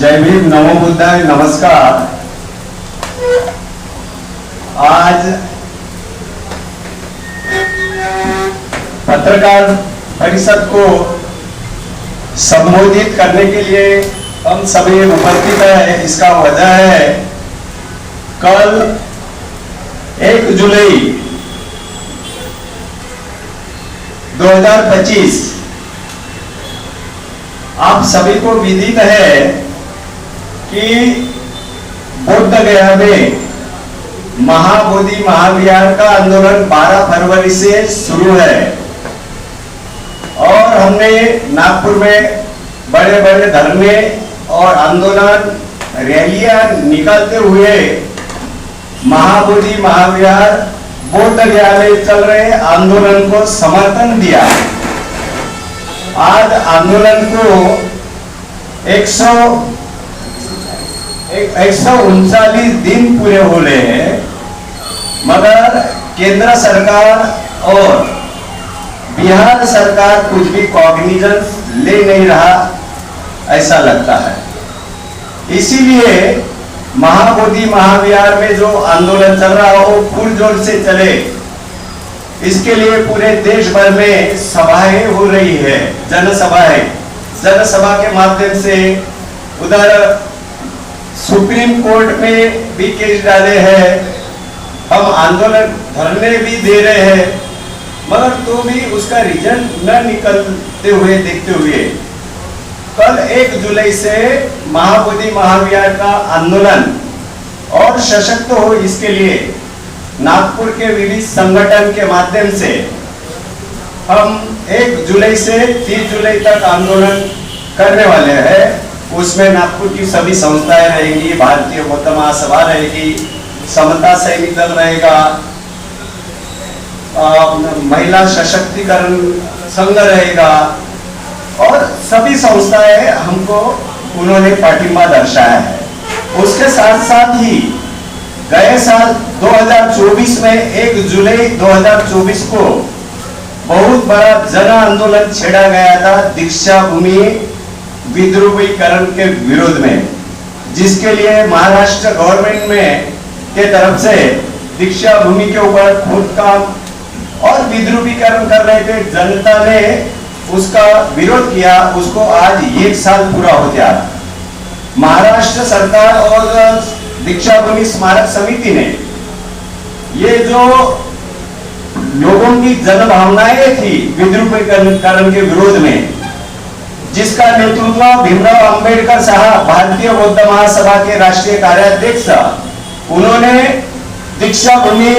जय भीम, नमो बुद्धाय, नमस्कार। आज पत्रकार परिषद को संबोधित करने के लिए हम सभी उपस्थित हैं। इसका वजह है कल 1 जुलाई 2025 आप सभी को विदित है कि बोध गया में महाबोधि महाविहार का आंदोलन 12 फरवरी से शुरू है और हमने नागपुर में बड़े बड़े धरने और आंदोलन रैलियां निकालते हुए महाबोधि महाविहार बोध गया में चल रहे आंदोलन को समर्थन दिया। आज आंदोलन को 139 दिन पूरे हो रहे हैं, मगर केंद्र सरकार और बिहार सरकार कुछ भी कॉग्निजेंस ले नहीं रहा ऐसा लगता है। इसीलिए महाबोधि महाविहार में जो आंदोलन चल रहा हो फुल जोर से चले, इसके लिए पूरे देश भर में सभाएं हो रही है, जनसभा के माध्यम से उधर सुप्रीम कोर्ट में भी केस डाले हैं, हम आंदोलन धरने भी दे रहे हैं, मगर तो भी उसका रिजल्ट न निकलते हुए देखते हुए कल 1 जुलाई से महाबोधि महाविहार का आंदोलन और सशक्त हो, इसके लिए नागपुर के विविध संगठन के माध्यम से हम 1 जुलाई से 30 जुलाई तक आंदोलन करने वाले हैं। उसमें नागपुर की सभी संस्थाएं रहेंगी, भारतीय बौद्ध महासभा रहेगी, समता सैनिक दल रहेगा, महिला सशक्तिकरण संघ रहेगा और सभी संस्थाएं हमको उन्होंने पार्टिमा दर्शाया है। उसके साथ साथ ही गए साल 2024 में 1 जुलाई 2024 को बहुत बड़ा जन आंदोलन छेड़ा गया था दीक्षा भूमि विद्रुपीकरण के विरोध में, जिसके लिए महाराष्ट्र गवर्नमेंट में के तरफ से दीक्षा भूमि के ऊपर खोदकाम और विद्रुपीकरण कर रहे थे। जनता ने उसका विरोध किया, उसको आज 1 साल पूरा हो गया। महाराष्ट्र सरकार और दीक्षा भूमि स्मारक समिति ने ये जो लोगों की जन भावनाएं थी विद्रुपीकरण के विरोध में, जिसका नेतृत्व भीमराव अंबेडकर साहब भारतीय बौद्ध महासभा के राष्ट्रीय कार्याध्यक्ष, उन्होंने दीक्षा भूमि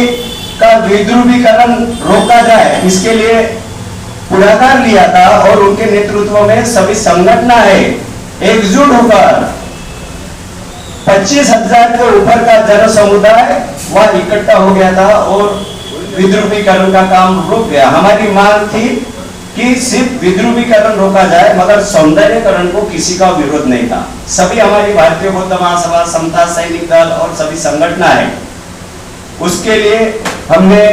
का विद्रुपीकरण रोका जाए इसके लिए पुढाकार लिया था और उनके नेतृत्व में सभी संगठनें एकजुट होकर 25,000 के ऊपर का जन समुदाय वह इकट्ठा हो गया था और विद्रुपीकरण का काम रुक गया। हमारी मांग थी कि सिर्फ विद्रुपीकरण रोका जाए, मगर सौंदर्यकरण को किसी का विरोध नहीं था। सभी हमारी भारतीय बौद्ध महासभा, समता सैनिक दल और सभी संगठनें, उसके लिए हमने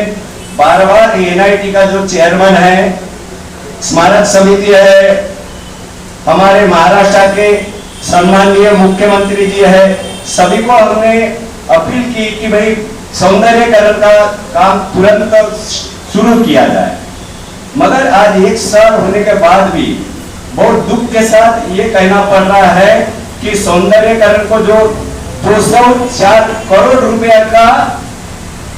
बार-बार एनआईटी का जो चेयरमैन है, स्मारक समिति है, हमारे महाराष्ट्र के सम्माननीय मुख्यमंत्री जी है, सभी को हमने अपील की कि भाई सौंदर्यकरण का काम तुरंत शुरू किया जाए। मगर आज 1 साल होने के बाद भी बहुत दुख के साथ ये कहना पड़ रहा है कि सौंदर्यकरण को जो 204 करोड़ रुपया का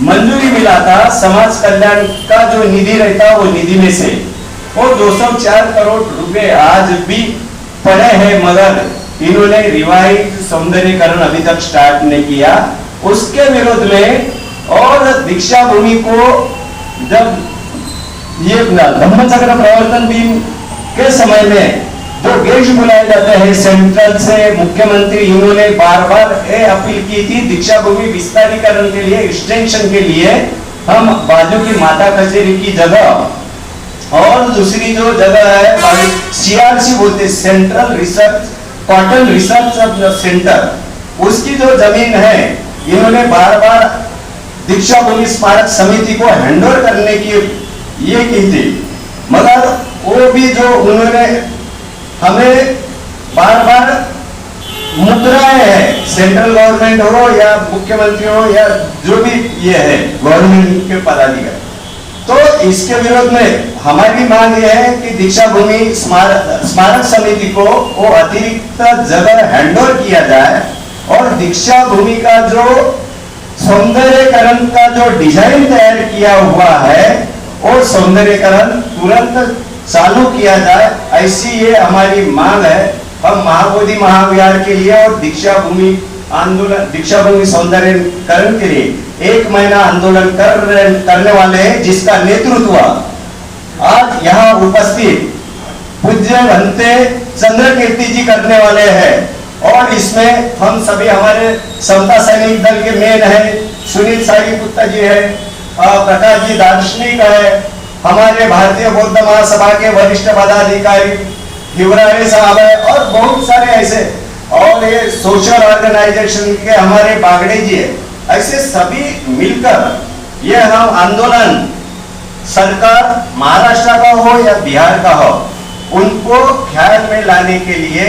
मंजूरी मिला था, समाज कल्याण का जो निधि रहता वो निधि में से वो 204 करोड़ रुपए आज भी पड़े हैं, मगर इन्होंने रिवाइज सौंदर्यकरण अभी तक स्टार्ट नहीं किया। उसके विरोध में और दीक्षा भूमि को जब ये धम्मचक्र प्रवर्तन दिन के समय में जो गेस्ट बुलाए जाते हैं सेंट्रल से मुख्यमंत्री, इन्होंने बार-बार ये अपील की थी दीक्षा भूमि विस्तारीकरण के लिए, एक्सटेंशन के लिए हम बाजू की माता कचेरी की जगह और दूसरी जो जगह है सीआरसी बोलते, central research cotton research centre, उसकी जो जमीन है इन्होंने बार-बार दीक्षा भूमि स्मारक समिति को हैंडओवर करने की ये की थी, मगर वो भी जो उन्होंने हमें बार-बार सेंट्रल गवर्नमेंट हो या मुख्यमंत्री हो या जो भी ये है गवर्नमेंट के पदाधिकारी, तो इसके विरोध में हमारी मांग यह है कि दीक्षा भूमि स्मारक समिति को वो अतिरिक्त जगह हैंडओवर किया जाए और दीक्षा भूमि का जो सौंदर्यकरण का जो डिजाइन तैयार किया हुआ है वो सौंदर्यकरण तुरंत चालू किया जाए, ऐसी ये हमारी मांग है। हम महाबोधि महाविहार के लिए और दीक्षा भूमि आंदोलन, दीक्षा भूमि सौंदर्यकरण के लिए 1 महीना आंदोलन करने वाले हैं, जिसका नेतृत्व आज यहाँ उपस्थित पूज्य भंते चंद्रकीर्ति जी करने वाले हैं। और इसमें हम सभी हमारे समता सैनिक दल के मेन है, सुनील साई गुप्ता जी है, प्रकाश जी दार्शनिक है, हमारे भारतीय बौद्ध महासभा के वरिष्ठ पदाधिकारी हिवरारे साहब है और बहुत सारे ऐसे, और ये सोशल ऑर्गेनाइजेशन के हमारे बागड़े जी है। ऐसे सभी मिलकर ये हम आंदोलन सरकार महाराष्ट्र का हो या बिहार का हो उनको ख्याल में लाने के लिए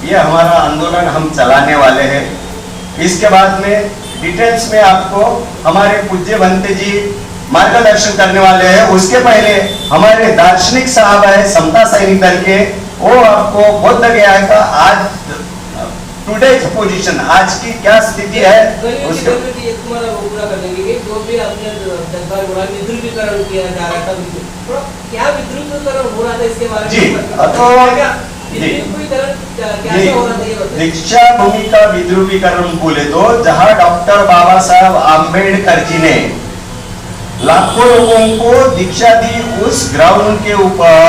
ये हमारा आंदोलन हम चलाने वाले हैं। इसके बाद में डिटेल्स में आपको हमारे पूज्य भंते जी मार्गदर्शन करने वाले हैं। उसके पहले हमारे दार्शनिक साहब है समता सैनिक दल के, वो आपको बुद्ध गया का आज टुडेज पोजीशन, आज की क्या स्थिति है उसके तुम्हारा वो पूरा कर देंगे कि जो भी आपने 10 बार बोला विद्रुपीकरण किया जा रहा था, क्या विद्रुपीकरण हो रहा था इसके बारे में दीक्षा भूमि का विद्रुपीकरण बोले तो जहां डॉक्टर बाबा साहब आम्बेडकर जी ने लाखों लोगों को दीक्षा दी, उस ग्राउंड के ऊपर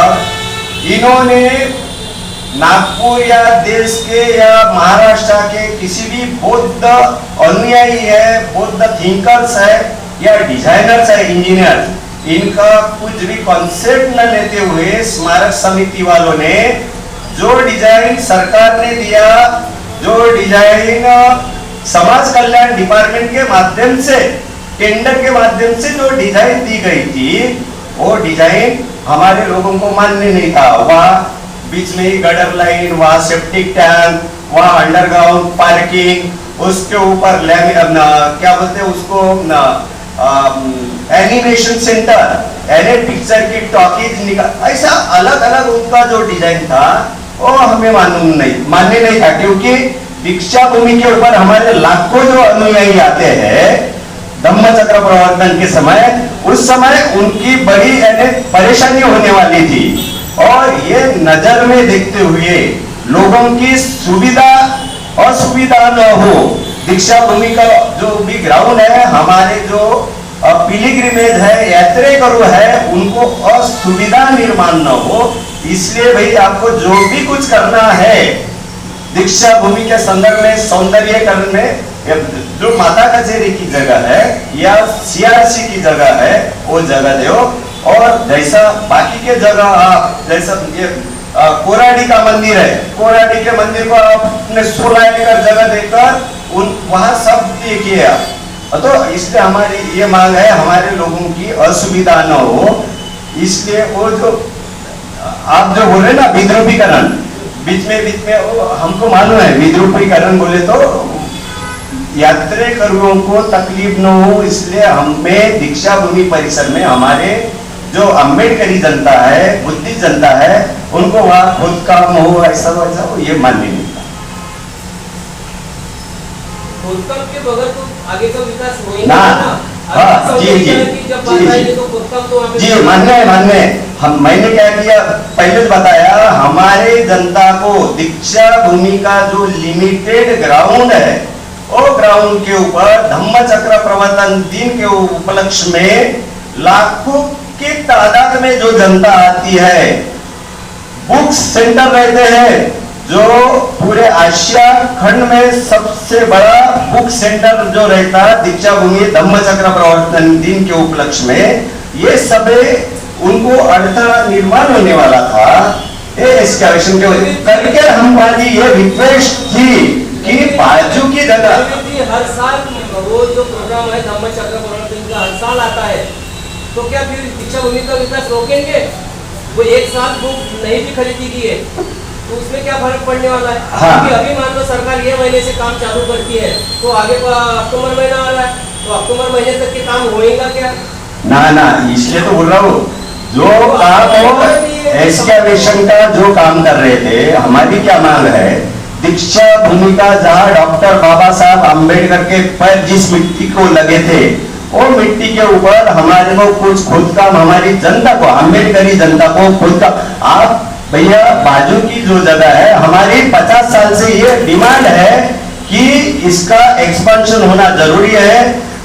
इन्होंने नागपुर या देश के या महाराष्ट्र के किसी भी बौद्ध अनुयायी है, बौद्ध थिंकर्स है या डिजाइनर्स है, इंजीनियर, इनका कुछ भी कॉन्सेप्ट न लेते हुए स्मारक समिति वालों ने जो डिजाइन सरकार ने दिया, जो डिजाइन समाज कल्याण डिपार्टमेंट के माध्यम से टेंडर के माध्यम से जो डिजाइन दी गई थी, वो डिजाइन हमारे लोगों को मान्य नहीं था। वहाँ बीच में ही गटर लाइन, वहाँ सेप्टिक टैंक, वहाँ अंडरग्राउंड पार्किंग, उसके ऊपर क्या बोलते हैं उसको एनिमेशन सेंटर, यानी पिक्चर की टॉकीज निकाल, ऐसा अलग अलग उनका जो डिजाइन था वो हमें मान्य नहीं था, क्योंकि दीक्षा भूमि के ऊपर हमारे लाखों जो अनुयायी आते हैं धम्मचक्र प्रवर्तन के समय, उस समय उनकी बड़ी परेशानी होने वाली थी। और ये नजर में देखते हुए लोगों की सुविधा असुविधा न हो, दीक्षा भूमि का जो भी ग्राउंड है, हमारे जो पिलिग्रिमेज है, यात्रेकरू है, उनको असुविधा निर्माण न हो, इसलिए भाई आपको जो भी कुछ करना है दीक्षा भूमि के संदर्भ में सौंदर्यीकरण में, जो माता कचेरी की जगह है या सीआरसी की जगह है वो जगह दो, और जैसा बाकी के जगह आप जैसा ये कोराडी का मंदिर है, कोराडी के मंदिर को आपने 16 एकड़ जगह देकर वहां सब देखिए आप। तो इसलिए हमारी ये मांग है हमारे लोगों की असुविधा न हो, इसलिए वो जो आप जो बोल रहे ना विद्रुपीकरण, बीच में वो हमको मालूम है विद्रुपीकरण बोले तो यात्रेकरुओं को तकलीफ न हो, इसलिए हमें दीक्षा भूमि परिसर में हमारे जो अम्बेडकरी जनता है, बुद्धिस्ट जनता है, उनको वहां खुद काम हो ऐसा वैसा हो ये मान्य नहीं था। खोदकाम के बगैर तो आगे का विकास हो ही ना। हाँ, जी मान्य है। हम मैंने क्या किया पहले बताया, हमारे जनता को दीक्षा भूमि का जो लिमिटेड ग्राउंड है, वो ग्राउंड के ऊपर धम्मचक्र प्रवर्तन दिन के उपलक्ष्य में लाखों की तादाद में जो जनता आती है, बुक्स सेंटर रहते हैं, जो पूरे एशिया खंड में सबसे बड़ा बुक सेंटर जो रहता है दीक्षा भूमि धम्मचक्र प्रवर्तन दिन के उपलक्ष्य में, ये सब उनको अड़थड़ा निर्माण होने वाला था। ये एक्सकैवेशन के करके हमारी ये रिक्वेस्ट थी कि बाजू की जगह हर साल वो जो प्रोग्राम है धम्मचक्र प्रवर्तन का हर साल आता है, तो क्या फिर दीक्षा भूमि का विकास रोकेंगे? वो एक साल बुक नहीं भी खरीदी गई है तो उसमें क्या फर्क पड़ने वाला है? हाँ। क्योंकि अभी मान लो सरकार ये महीने से काम चालू करती है, तो आगे अक्टूबर महीना आ रहा है, तो अक्टूबर महीने तक के काम होएगा क्या? ना इसलिए तो बोल रहा हूँ, जो आप एक्सकैवेशन का जो काम कर रहे थे, हमारी क्या मांग है, दीक्षा भूमि का जहाँ डॉक्टर बाबा साहब अम्बेडकर के पैर जिस मिट्टी को लगे थे, वो मिट्टी के ऊपर हमारे को कुछ खुद का, हमारी जनता को, अम्बेडकरी जनता को खुद का, आप भैया बाजू की जो जगह है, हमारी 50 साल से ये डिमांड है कि इसका एक्सपेंशन होना जरूरी है।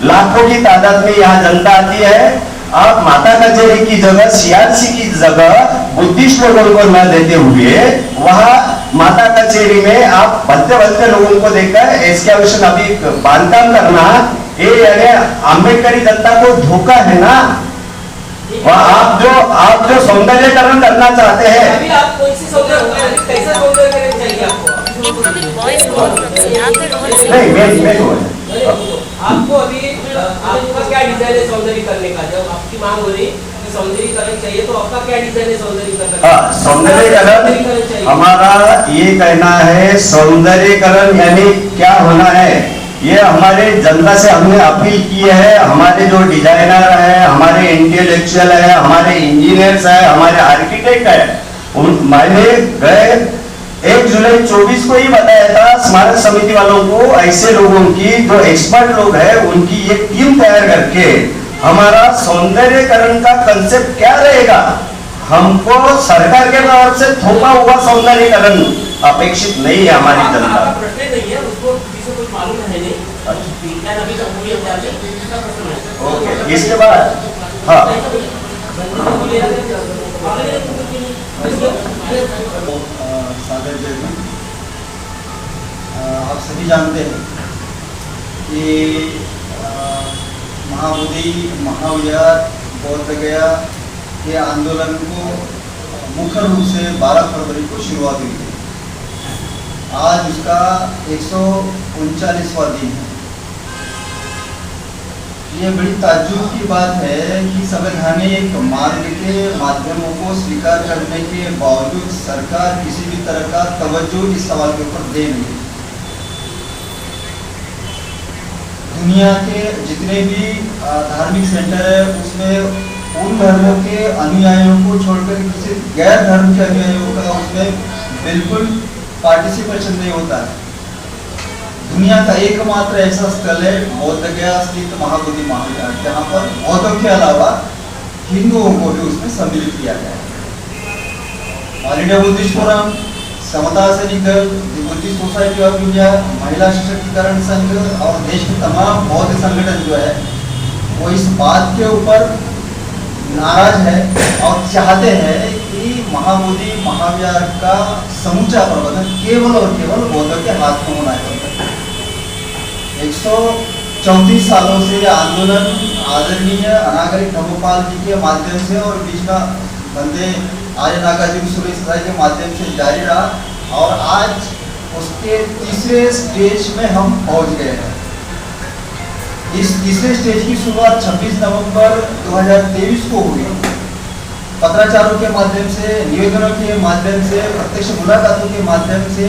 लाखों की तादाद में यहाँ जनता आती है, आप माता कचेरी की जगह, सीआरसी की जगह बुद्धिस्ट लोगों को न देते हुए वहां माता कचेरी में आप भलते लोगों को देखकर एक्सकैवेशन अभी बांधकाम करना, ये यानी अम्बेडकरी जनता को धोखा है ना। आप जो सौंदर्यकरण करना चाहते हैं, अभी आप कौन सी सौंदर्य, कैसा सौंदर्यकरण चाहिए आपको? नहीं मैं आपको अभी आपका क्या डिजाइन है सौंदर्य करने का? जब आपकी मांग हो रही कि सौंदर्यीकरण चाहिए, तो आपका क्या डिजाइन है सौंदर्यीकरण का? सौंदर्यकरण हमारा ये कहना है, सौंदर्यकरण यानी क्या होना है, ये हमारे जनता से हमने अपील की है। हमारे जो डिजाइनर है, हमारे इंटेलेक्चुअल है, हमारे इंजीनियर्स है, हमारे आर्किटेक्ट है, मैंने गए 1 जुलाई 24 को ही बताया था स्मारक समिति वालों को, ऐसे लोगों की जो एक्सपर्ट लोग हैं उनकी एक टीम तैयार करके हमारा सौंदर्यकरण का कंसेप्ट क्या रहेगा, हमको सरकार के तरफ से थोपा हुआ सौंदर्यकरण अपेक्षित नहीं है। हमारी जनता प्रश्न नहीं है, उसको किसी को मालूम है नहीं। अभी तो पूरी ओके, इसके बाद हाँ सागर जयपुर, आप सभी जानते हैं कि महाबोधि महाविहार बोध गया के आंदोलन को मुख्य रूप से 12 फरवरी को शुरुआत हुई थी। आज उसका 139वां दिन है। ये बड़ी ताज्जुब की बात है कि संवैधानिक मार्ग के माध्यमों को स्वीकार करने के बावजूद सरकार किसी भी तरह का तवज्जो इस सवाल के ऊपर दे नहीं। दुनिया के जितने भी धार्मिक सेंटर है उसमें उन धर्मों के अनुयायियों को छोड़कर किसी गैर धर्म के अनुयायियों का उसमें बिल्कुल पार्टिसिपेशन नहीं होता है। दुनिया का एकमात्र ऐसा स्थल है बोध गया स्थित महाबोधि महाविहार, जहाँ पर बौद्धों के अलावा हिंदुओं को भी उसमें सम्मिलित किया गया है। ऑल इंडिया बुद्धिस्ट फोरम, समता सैनिक दल, बुद्धिस्ट सोसाइटी ऑफ इंडिया, महिला सशक्तिकरण संघ और देश के तमाम बौद्ध संगठन जो है वो इस बात के ऊपर नाराज है और चाहते हैं कि महाबोधि महाविहार का समूचा प्रबंधन केवल और केवल बौद्धों के हाथ में होना है। 134 सालों से यह आंदोलन आदरणीय अनागरिक धर्मपाल जी के माध्यम से और बीच में बंदे आर्य नागार्जुन सुरेश राय के माध्यम से जारी रहा और आज उसके तीसरे स्टेज में हम पहुंच गए हैं। इस तीसरे स्टेज की शुरुआत 26 नवंबर 2023 को हुई। पत्राचारों के माध्यम से, निवेदनों के माध्यम से, प्रत्यक्ष मुलाकातों के माध्यम से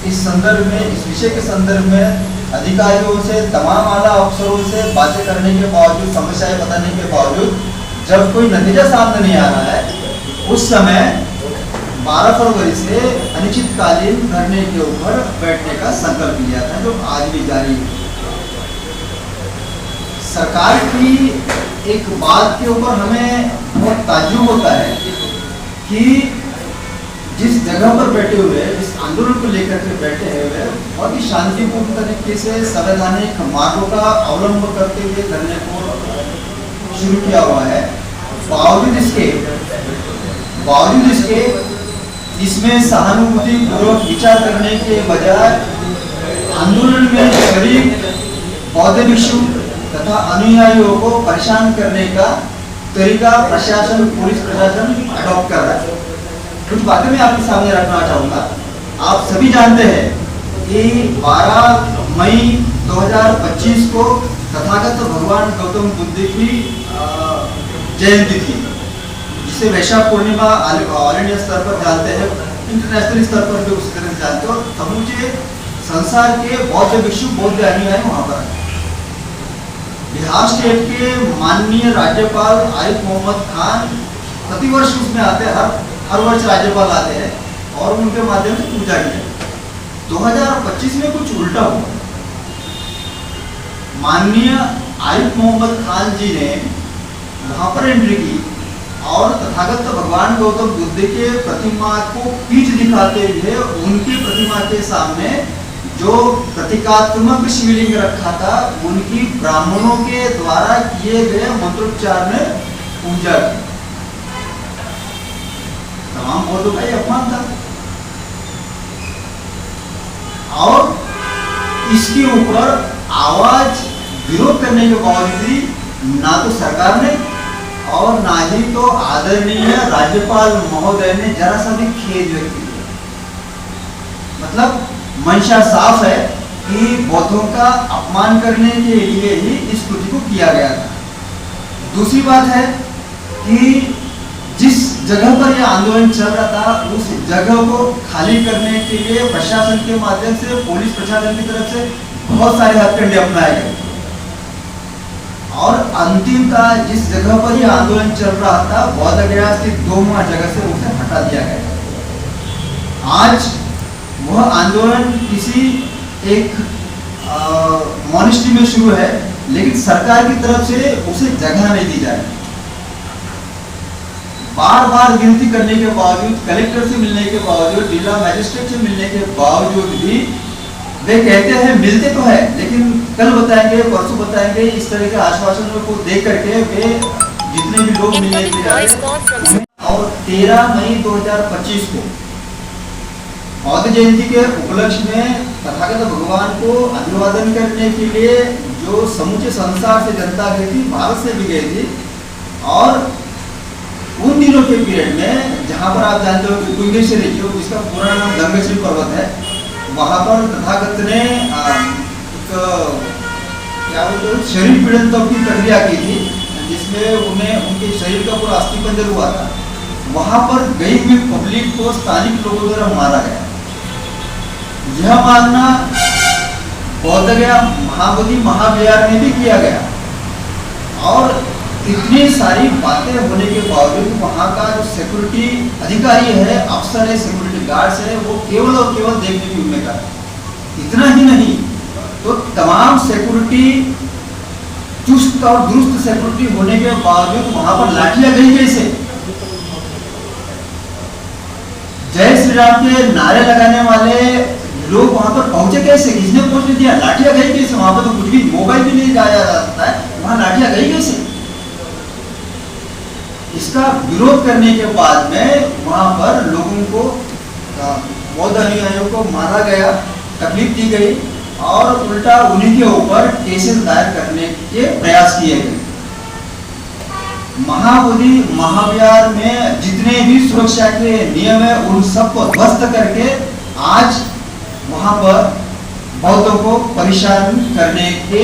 इस संदर्भ में, इस विषय के संदर्भ में अधिकारियों से, तमाम आला अफसरों से बातें करने के बावजूद, समस्याएं बताने के बावजूद जब कोई नतीजा सामने नहीं आ रहा है, उस समय 12 फरवरी से अनिश्चितकालीन धरने के ऊपर बैठने का संकल्प लिया था, जो आज भी जारी है। सरकार की एक बात के ऊपर हमें बहुत ताज्जुब होता है कि जिस जगह पर बैठे हुए, जिस आंदोलन को लेकर के बैठे हुए, बहुत ही शांतिपूर्ण तरीके से संवैधानिक मार्गों का अवलंब करते हुए धरने को शुरू किया हुआ है। बावजूद इसके इसमें सहानुभूति पूर्वक विचार करने के बजाय आंदोलन में शरीक बौद्ध भिक्षु तथा अनुयायियों को परेशान करने का तरीका प्रशासन, पुलिस प्रशासन अडॉप्ट कर रहा है। कुछ बातें मैं आपके सामने रखना चाहूँगा। आप सभी जानते हैं कि 12 मई 2025 को तथागत भगवान गौतम बुद्ध की जयंती थी, जिसे वैशाख पूर्णिमा ऑल इंडिया स्तर पर जानते हैं इंटरनेशनल स्तर पर भी उस तरह से जानते हैं और समूचे संसार के बौद्ध भिक्षु बौद्ध अनुयायी वहाँ पर आए। बिहार स्टेट के माननीय राज्यपाल आरिफ मोहम्मद खान प्रतिवर्ष उसमें आते हैं, हर वर्ष राज्यपाल आते हैं और उनके माध्यम से पूजा की जाती है। 2025 में कुछ उल्टा हुआ। माननीय आरिफ मोहम्मद खान जी ने वहां पर एंट्री की और तथागत भगवान गौतम बुद्ध के प्रतिमा को पीठ दिखाते हुए उनकी प्रतिमा के सामने जो प्रतीकात्मक शिवलिंग रखा था उनकी ब्राह्मणों के द्वारा किए गए मंत्रोच्चार में पूजा की। तमाम बौद्धों का यह अपमान था और इसके ऊपर आवाज विरोध करने के बावजूद भी ना तो सरकार ने और ना ही तो आदरणीय राज्यपाल महोदय ने जरा सा भी खेद व्यक्त किया। मतलब मंशा साफ है कि बौद्धों का अपमान करने के लिए ही इस कृति को किया गया था। दूसरी बात है कि जिस जगह पर यह आंदोलन चल रहा था उस जगह को खाली करने के लिए प्रशासन के माध्यम से पुलिस प्रशासन की तरफ से बहुत सारे हथकंडे अपनाए गए और अंतिमतः जिस जगह पर यह आंदोलन चल रहा था बौद्ध गया स्थित 2 जगह से उसे हटा दिया गया। आज वह आंदोलन किसी एक मॉनेस्ट्री में शुरू है लेकिन सरकार की तरफ से उसे जगह नहीं दी जा रही। बार बार विनती करने के बावजूद, कलेक्टर से मिलने के बावजूद, जिला मजिस्ट्रेट से मिलने के बावजूद भी वे कहते हैं मिलते तो है लेकिन कल बताएंगे परसों बताएंगे, इस तरह के आश्वासनों को दे करके वे जितने भी लोग मिलने के लिए जा रहे हैं। और 13 मई 2025 को बौद्ध जयंती के उपलक्ष्य में तथागत भगवान को अभिवादन करने के लिए जो समूचे संसार से जनता गई थी, भारत से भी गई थी और उन दिनों के पीरियड में जहां पर आप जानते हो कि कुंगेश्वरी जो जिसका पूरा नाम गंगेश्वरी पर्वत है, वहां पर तथागत ने क्या बोलते शरीर पीड़न तक की प्रक्रिया की थी जिसमें उन्हें उनके शरीर का पूरा अस्थिपंजर हुआ था। वहां पर गई हुई पब्लिक को स्थानिक लोगों द्वारा मारा गया। यह मानना बौद्ध गया महाबोधि महाविहार में भी किया गया और इतनी सारी बातें होने के बावजूद वहां का जो सिक्योरिटी अधिकारी है, अफसर है, सिक्योरिटी गार्ड्स है, वो केवल और केवल देखने की उम्मीद कर। इतना ही नहीं तो तमाम सिक्योरिटी चुस्त और दुरुस्त सिक्योरिटी होने के बावजूद वहां पर लाठियां गई कैसे? जय श्री राम के नारे लगाने वाले लोग वहां पर पहुंचे कैसे? किसने पहुंचने दिया? लाठियां गई कैसे? वहां पर तो कुछ भी मोबाइल भी नहीं जाया जाता है, वहां लाठियां गई कैसे? इसका विरोध करने के बाद में वहां पर लोगों को बौद्ध अनुयायियों को मारा गया, तकलीफ दी गई और उल्टा उन्हीं के ऊपर केसेस दायर करने के प्रयास किए गए। महाबोधि महाविहार में जितने भी सुरक्षा के नियम है उन सबको ध्वस्त करके आज वहां पर बौद्धों को परेशान करने के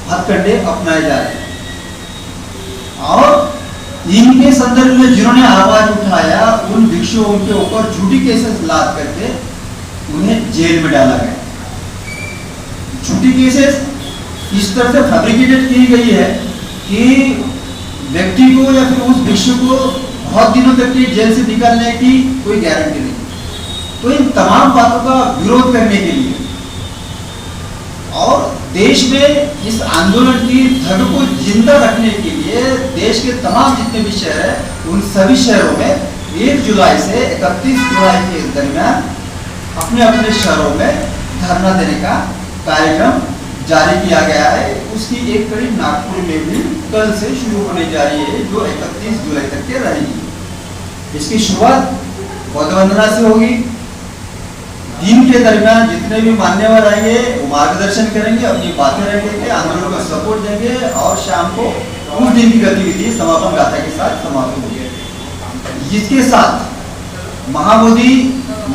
हथकंडे अपनाए जा रहे हैं और इनके संदर्भ में जिन्होंने आवाज उठाया उन भिक्षुओं के ऊपर झूठी केसेस लाद करके उन्हें जेल में डाला गया। झूठी केसेस इस तरह से फैब्रिकेटेड की गई है कि व्यक्ति को या फिर उस भिक्षु को बहुत दिनों तक के जेल से निकलने की कोई गारंटी नहीं। तो इन तमाम बातों का विरोध करने के लिए और देश में इस आंदोलन की धग को जिंदा रखने के लिए देश के तमाम जितने भी शहर हैं उन सभी शहरों में 1 जुलाई से 31 जुलाई के दरमियान अपने अपने शहरों में धरना देने का कार्यक्रम जारी किया गया है। उसकी एक कड़ी नागपुर में भी कल से शुरू होने जा रही है जो 31 जुलाई तक के रहेगी। इसकी शुरुआत बौद्ध वंदना से होगी। दिन के दरमियान जितने भी मान्यवर आएंगे वो मार्गदर्शन करेंगे, अपनी बातें रखेंगे, आंदोलन को सपोर्ट देंगे और शाम को उस दिन की गतिविधि समापन गाथा के साथ समाप्त होगी। जिसके साथ महाबोधि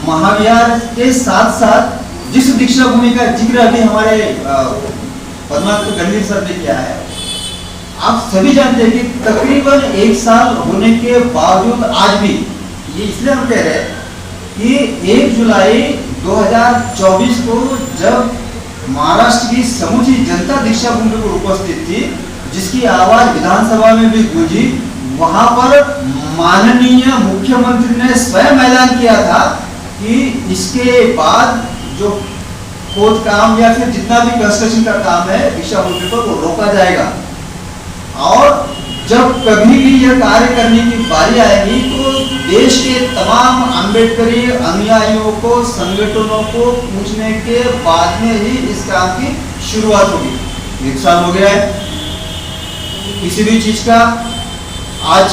महाविहार के साथ साथ जिस दीक्षा भूमि का जिक्र अभी हमारे पद्माकर गंभीर सर ने किया है, आप सभी जानते हैं कि तकरीबन 1 साल होने के बावजूद आज भी ये इसलिए हम कह रहे हैं कि 1 जुलाई 2024 को जब महाराष्ट्र की समूची जनता दीक्षा भूमि पर उपस्थित थी, जिसकी आवाज विधानसभा में भी गूंजी, वहां पर माननीय मुख्यमंत्री ने स्वयं ऐलान किया था कि इसके बाद जो खोद काम या फिर जितना भी कंस्ट्रक्शन का काम है दीक्षा भूमि पर वो रोका जाएगा। और जब कभी भी यह कार्य करने की बारी आएगी तो देश के तमाम अम्बेडकरी अनुयायियों को, संगठनों को पूछने के बाद में ही इस काम की शुरुआत होगी। 1 साल हो गया है किसी भी चीज का, आज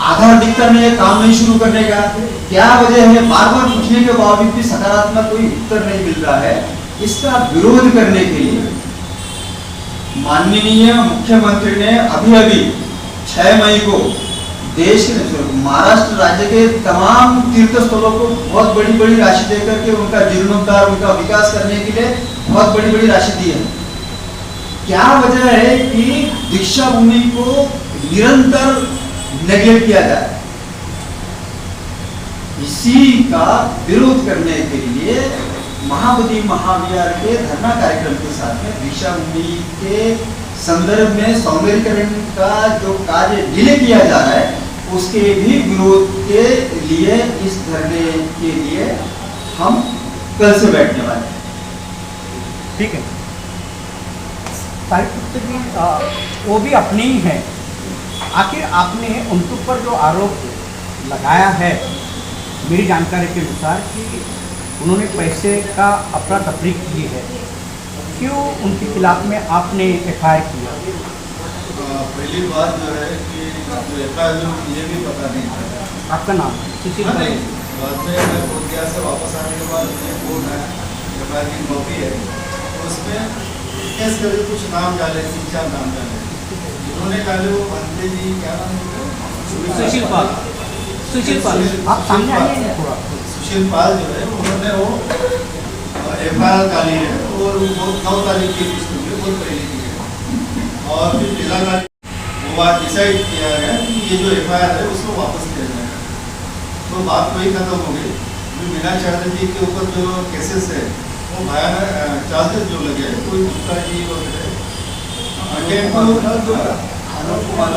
आधार दिखता नहीं है, काम नहीं शुरू करने का, क्या वजह है? बार बार पूछने के बावजूद भी सकारात्मक कोई उत्तर नहीं मिल रहा है। इसका विरोध करने के लिए माननीय मुख्यमंत्री ने अभी 6 मई को देश के महाराष्ट्र राज्य के तमाम तीर्थ स्थलों को बहुत बड़ी बड़ी राशि देकर के उनका जीर्णोद्धार, उनका विकास करने के लिए बहुत बड़ी बड़ी राशि दी है। क्या वजह है कि दीक्षा भूमि को निरंतर नेगलेक्ट किया जाए? इसी का विरोध करने के लिए महाबोधि महाविहार के धरना कार्यक्रम के साथ में दीक्षा भूमि के संदर्भ में सौंदर्यीकरण का जो कार्य डिले किया जा रहा है, उसके भी विरोध के लिए इस धरने के लिए हम कल से बैठने वाले हैं। ठीक है, साहित्य भी वो भी अपने ही है। आखिर आपने उनके ऊपर जो आरोप लगाया है, मेरी जानकारी के अनुसार कि उन्होंने पैसे का अफरा तफरी की है, क्यों उनके खिलाफ में आपने FIR किया? पहली बात जो है कि जो FIR जो मुझे भी पता नहीं था। आपका नाम? सुशील भाई। बाद में मैं बोधगया से वापस आने के बाद मैं फोन है FIR की कॉपी है, उसमें केस करके कुछ नाम डाले, 3-4 नाम डाले। उन्होंने कहा वो भंते जी, क्या नाम है? सुशील पाल। सुशील पाल, आप सामने आइए थोड़ा। सुशील पाल जो है उन्होंने वो FIR डाली है और वो 9 तारीख की किस्त में बहुत पहले की है। और फिर 13 तारीख वो बात डिसाइड किया गया कि ये जो FIR है उसको वापस किया जाएगा। तो बात वही खत्म हो गई। मीनाक्षी चटर्जी के ऊपर जो केसेस है वो भयानक चार्जेस जो लगे हैं, कोई गुप्ता जी वगैरह, अनूप कुमार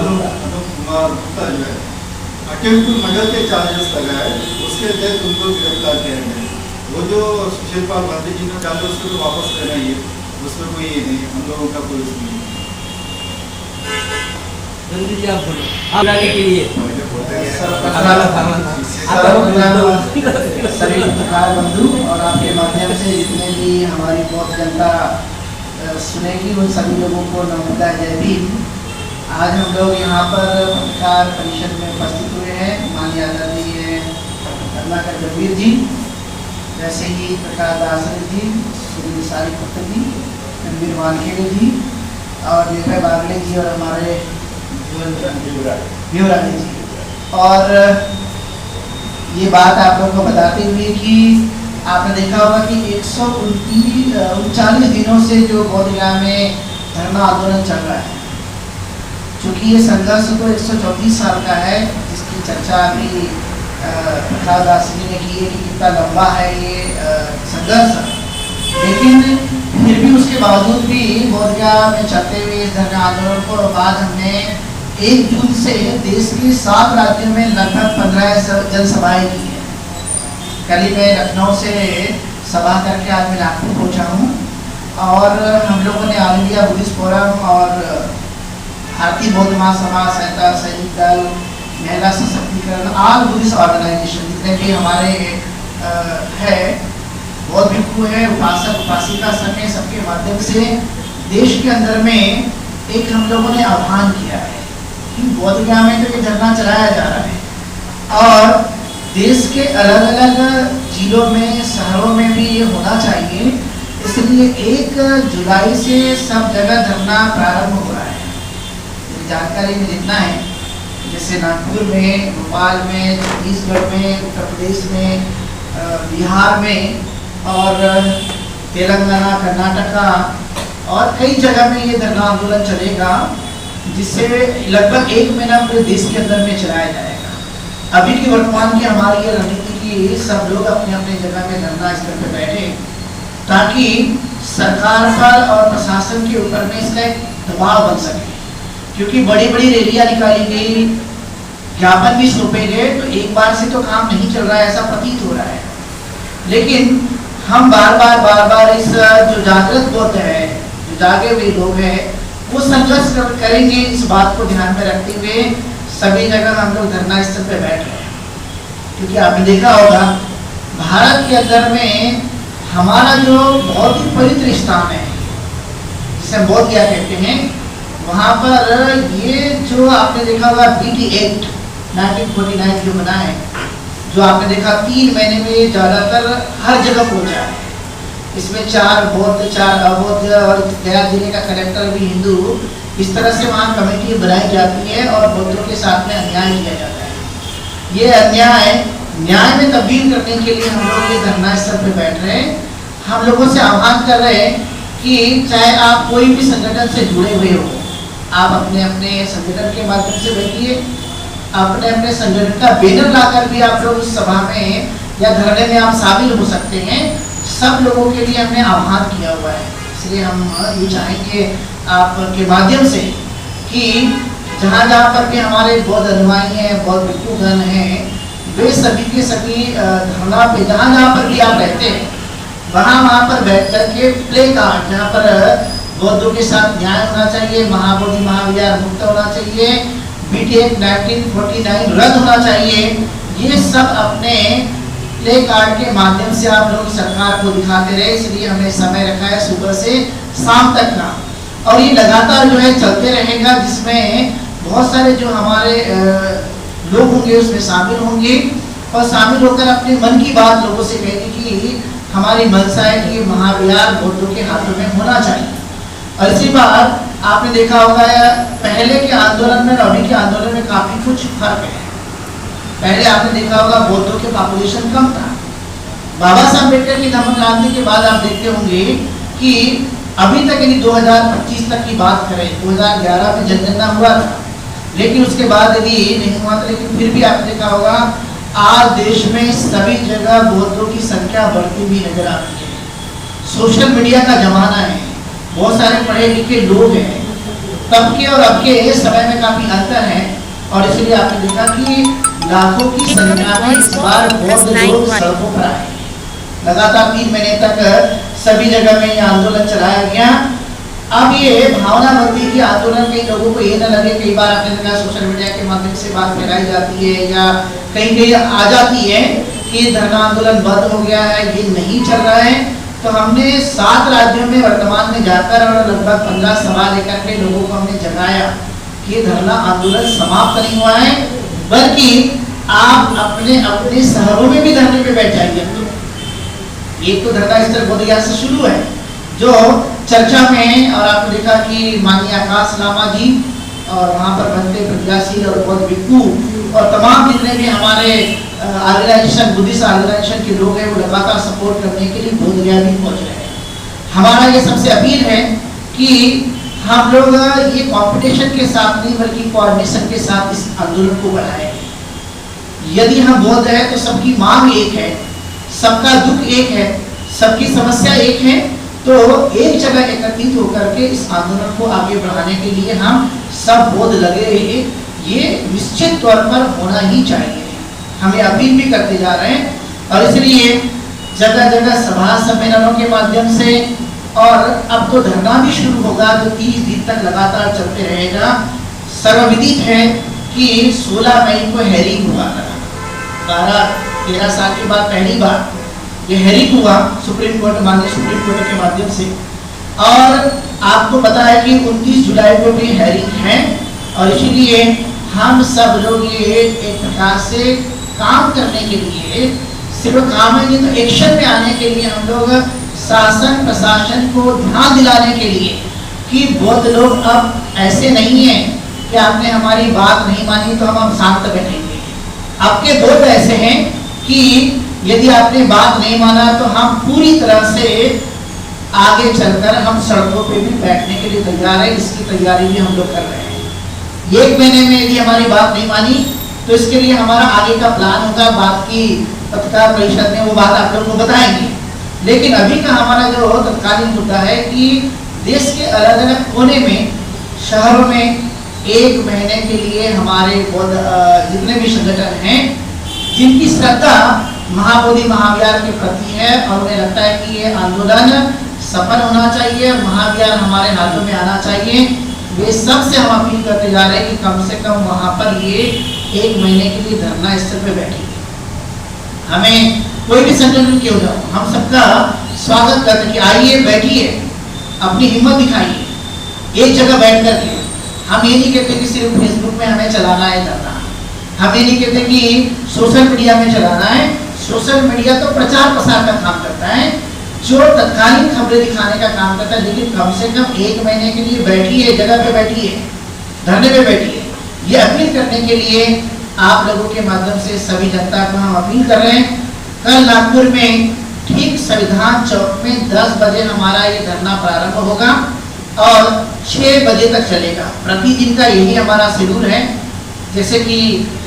गुप्ता जो है अटेम्प्ट टू मर्डर के चार्जेस लगाए, उसके तहत उनको गिरफ्तार किया गया। वो जो सुशील पाल भांते जी ने डाले उसको तो वापस लेना ही है, उसमें कोई ये नहीं, हम लोगों का कोई नहीं। जल्दी से आप बोलो, आप आगे के लिए सभी पत्रकार बंधु और आपके माध्यम से जितने भी हमारी बहुत जनता सुनेगी उन सभी लोगों को नमस्कार, जय भीम। आज हम लोग यहाँ पर पत्रकार परिषद में उपस्थित हुए हैं। माननीय आदरणीय रत्नाकर जगवीर जी, जैसे ही प्रकाश दास जी, श्री सारी पत्र जी, रणवीर वानखेड़े जी और निर्भय बागले जी और हमारे युवरानी जी। और ये बात आप लोगों को बताते हुए कि आपने देखा होगा कि 139 दिनों से जो बोधगया में धरना आंदोलन चल रहा है, क्योंकि ये संघर्ष तो 134 साल का है, जिसकी चर्चा अभी प्रकाश दास जी ने की है कि कितना लंबा है ये संघर्ष। लेकिन फिर भी उसके बावजूद भी बोधगया में चलते हुए इस धरना आंदोलन को बाद हमने 1 जून से देश के 7 राज्यों में लगभग 15 जनसभाएं की है। कल ही मैं लखनऊ से सभा करके आज मैं नागपुर पहुँचा हूँ और हम लोगों ने ऑल इंडिया बुद्धिस्ट फोरम और भारतीय बौद्ध महासभा, सहायता सैनिक दल, महिला सशक्तिकरण, ऑल बुद्धिस्ट ऑर्गेनाइजेशन जितने भी हमारे है, बौद्ध भिक्षु है, उपासक उपासिका संघ है, सबके माध्यम से देश के अंदर में एक हम लोगों ने आह्वान किया है कि बोधगया में तो ये धरना चलाया जा रहा है और देश के अलग अलग जिलों में, शहरों में भी ये होना चाहिए। इसलिए 1 जुलाई से सब जगह धरना प्रारंभ हो रहा है। जानकारी में जितना है, जैसे नागपुर में, भोपाल में, छत्तीसगढ़ में, उत्तर प्रदेश में, बिहार में और तेलंगाना, कर्नाटका और कई जगह में ये धरना आंदोलन चलेगा, जिससे लगभग 1 महीना पूरे देश के अंदर में चलाया जाएगा। अभी की वर्तमान की हमारी ये रणनीति की कि सब लोग अपने अपने जगह में धरना स्थल पे बैठे, ताकि सरकार पर और प्रशासन के ऊपर में इसका एक दबाव बन सके। क्योंकि बड़ी बड़ी रैलियां निकाली गई, ज्ञापन भी सौंपे गए, तो एक बार से तो काम नहीं चल रहा है ऐसा प्रतीत हो रहा है। लेकिन हम बार बार इस जो जागृत बौद्ध है, जो जागे हुए लोग हैं, वो संघर्ष करेंगे। इस बात को ध्यान में रखते हुए सभी जगह हम लोग धरना स्थल पे बैठ रहे हैं। क्योंकि आपने देखा होगा भारत के अंदर में हमारा जो बहुत ही पवित्र स्थान है, जिसे हम बौद्ध गया कहते हैं, वहाँ पर ये जो आपने देखा होगा BT एक्ट 1949 जो बना है, जो आपने देखा 3 महीने में ज़्यादातर हर जगह पहुँचा है। इसमें 4 बौद्ध 4 अबौद्ध और गया जिले का कलेक्टर भी हिंदू, इस तरह से वहाँ कमेटी बनाई जाती है और बौद्धों के साथ में अन्याय किया जाता है। ये अन्याय न्याय में तब्दील करने के लिए हम लोग ये धरना स्थल पे बैठ रहे हैं। हम लोगों से आह्वान कर रहे हैं कि चाहे आप कोई भी संगठन से जुड़े हुए हो, आप अपने अपने संगठन के माध्यम से बैठिए, अपने अपने संगठन का बैनर लाकर भी आप लोग उस सभा में या धरने में आप शामिल हो सकते हैं। सब लोगों के लिए हमने आह्वान किया हुआ है। इसलिए हम ये चाहेंगे आपके माध्यम से कि जहाँ जहाँ पर भी हमारे बौद्ध अनुयायी हैं, बौद्ध भिक्षुगण हैं, वे सभी के सभी धरना पे जहाँ जहाँ पर भी आप रहते हैं, वहाँ पर बैठ कर के प्ले कार्ड, जहाँ पर बौद्धों के साथ न्याय होना चाहिए, महाबोधि महाविहार मुक्त होना चाहिए, BT एक्ट 1949 रद्द होना चाहिए, ये सब अपने प्ले कार्ड के माध्यम से आप लोग सरकार को दिखाते रहे। इसलिए हमने समय रखा है सुबह से शाम तक का, और ये लगातार जो है चलते रहेगा, जिसमें बहुत सारे जो हमारे लोग होंगे उसमें शामिल होंगे और शामिल होकर अपने मन की बात लोगों से कहेंगे कि हमारी मंशा है कि महाविहार बौद्धों के हाथों में होना चाहिए। और इसी बात आपने देखा होगा पहले के आंदोलन में और अभी के आंदोलन में काफी कुछ फर्क है। पहले आपने देखा होगा बौद्धों के पॉपुलेशन कम था। बाबा साहब अम्बेडकर की धम्म क्रांति के बाद आप देखते होंगे कि अभी तक यदि 2025 तक की बात करें, 2011 में जनगणना हुआ था, लेकिन उसके बाद यदि नहीं हुआ था, लेकिन फिर भी आपने देखा होगा आज देश में सभी जगह बौद्धों की संख्या बढ़ती हुई नजर आ रही है। सोशल मीडिया का जमाना है, बहुत सारे पढ़े लिखे लोग हैं, तब के और अब के समय में काफी अंतर है, और इसलिए आपने देखा कि लाखों की संख्या में इस बार बौद्ध लोग सड़कों पर आए। लगातार 3 महीने तक सभी जगह में ये आंदोलन चलाया गया। अब ये भावना बनती कि आंदोलन कई लोगों को ये न लगे, कई बार आपने देखा सोशल मीडिया के माध्यम से बात फैलाई जाती है या कहीं कहीं आ जाती है कि धरना आंदोलन बंद हो गया है, ये नहीं चल रहा है। तो हमने 7 राज्यों में वर्तमान में जाकर और लगभग 15 सभा लेकर के लोगों को हमने जगाया कि धरना आंदोलन समाप्त नहीं हुआ है, बल्कि आप अपने अपने शहरों में भी धरने पे बैठ जाइए। एक तो धरना स्थल बोधगया से शुरू है जो चर्चा में, और आपने देखा कि माननीय आकाश लामा जी और वहाँ पर बनते प्रज्ञाशील और बौद्ध भिक्षु और तमाम जितने भी हमारे ऑर्गेनाइजेशन बुद्धिस्ट ऑर्गेनाइजेशन के लोग हैं, वो लगातार सपोर्ट करने के लिए बोधगया भी पहुँच रहे हैं। हमारा ये सबसे अपील है कि हम लोग ये कंपटीशन के साथ नहीं बल्कि कोऑर्डिनेशन के साथ इस आंदोलन को बढ़ाएं। यदि हम बौद्ध हैं तो सबकी मांग एक है, सबका दुख एक है, सबकी समस्या एक है, तो एक जगह एकत्रित होकर के इस आंदोलन को आगे बढ़ाने के लिए हम सब बौद्ध लगे रहिए, ये निश्चित तौर पर होना ही चाहिए। हमें अपील भी करते जा रहे हैं, और इसलिए जगह जगह सभा सम्मेलनों के माध्यम से, और अब तो धरना भी शुरू होगा जो 30 दिन तक लगातार चलते रहेगा। सर्वविदित है कि 16 मई को हेरिंग हुआ था, 12-13 साल के बाद पहली बार ये हेरिंग हुआ सुप्रीम कोर्ट, माननीय सुप्रीम कोर्ट के माध्यम से। और आपको पता है कि 29 जुलाई को भी हेरिंग है, और इसीलिए हम सब लोग ये एक प्रकार से काम करने के लिए, सिर्फ काम है नहीं तो एक्शन में आने के लिए हम लोग शासन प्रशासन को ध्यान दिलाने के लिए कि बौद्ध लोग अब ऐसे नहीं हैं कि आपने हमारी बात नहीं मानी तो हम शांत बैठेंगे। आपके बौद्ध ऐसे हैं कि यदि आपने बात नहीं माना तो हम पूरी तरह से आगे चलकर हम सड़कों पे भी बैठने के लिए तैयार है। इसकी तैयारी भी हम लोग कर रहे हैं। 1 महीने में यदि हमारी बात नहीं मानी तो इसके लिए हमारा आगे का प्लान होगा, बात की पत्रकार परिषद में वो बात आप लोगों को बताएंगे। लेकिन अभी का हमारा जो तत्कालीन मुद्दा है कि देश के अलग अलग कोने में, शहरों में 1 महीने के लिए हमारे जितने भी संगठन हैं जिनकी श्रद्धा महाबोधि महाविहार के प्रति है और उन्हें लगता है कि ये आंदोलन सफल होना चाहिए, महाविहार हमारे हाथों में आना चाहिए, वे सबसे हम अपील करते जा रहे हैं कि कम से कम वहाँ पर ये 1 महीने के लिए धरना स्थल पे बैठेंगे। हमें कोई भी संगठन क्यों ना हो, हम सबका स्वागत करते कि आइए बैठिए, अपनी हिम्मत दिखाइए एक जगह बैठ कर के। हम ये नहीं कहते कि सिर्फ फेसबुक में हमें चलाना है धरना, हम ये नहीं कहते कि सोशल मीडिया में चलाना है। सोशल मीडिया तो प्रचार प्रसार का काम करता है, जो तत्कालीन खबरें दिखाने का काम करता है, लेकिन कम से कम 1 महीने के लिए बैठिए, जगह पे बैठिए, धरने पे बैठिए। ये अपील करने के लिए आप लोगों के माध्यम से सभी जनता को हम अपील कर रहे हैं। कल नागपुर में ठीक संविधान चौक में 10 बजे हमारा ये धरना प्रारंभ होगा और 6 बजे तक चलेगा। प्रतिदिन का यही हमारा शेड्यूल है। जैसे कि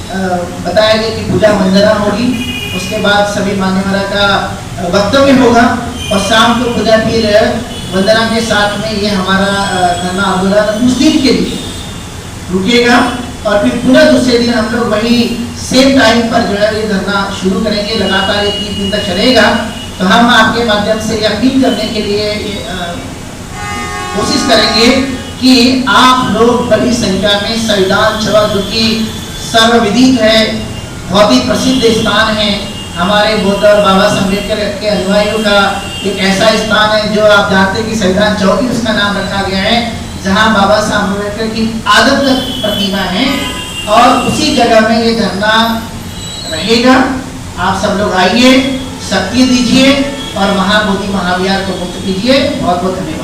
बताया गया कि पूजा वंदना होगी, उसके बाद सभी मान्यवरों का वक्तव्य होगा और शाम को पूजा फिर वंदना के साथ में ये हमारा धरना आंदोलन उस दिन के लिए रुकेगा और फिर पूरा दूसरे दिन हम लोग वही सेम टाइम पर जो है ये धरना शुरू करेंगे। लगातार ये 3 दिन तक चलेगा। तो हम आपके माध्यम से अपील करने के लिए कोशिश करेंगे कि आप लोग बड़ी संख्या में संविधान चौक, जो कि सर्वविदित है, बहुत ही प्रसिद्ध स्थान है, हमारे बुद्ध और बाबा साहब अम्बेडकर के अनुयायियों का एक ऐसा स्थान है जो आप जानते हैं कि संविधान चौक ही उसका नाम रखा गया है, जहां बाबा साहब अम्बेडकर की आदमकद प्रतिमा है और उसी जगह में ये धरना रहेगा। आप सब लोग आइए, शक्ति दीजिए और महाबोधि महाविहार को मुक्त कीजिए। बहुत बहुत धन्यवाद।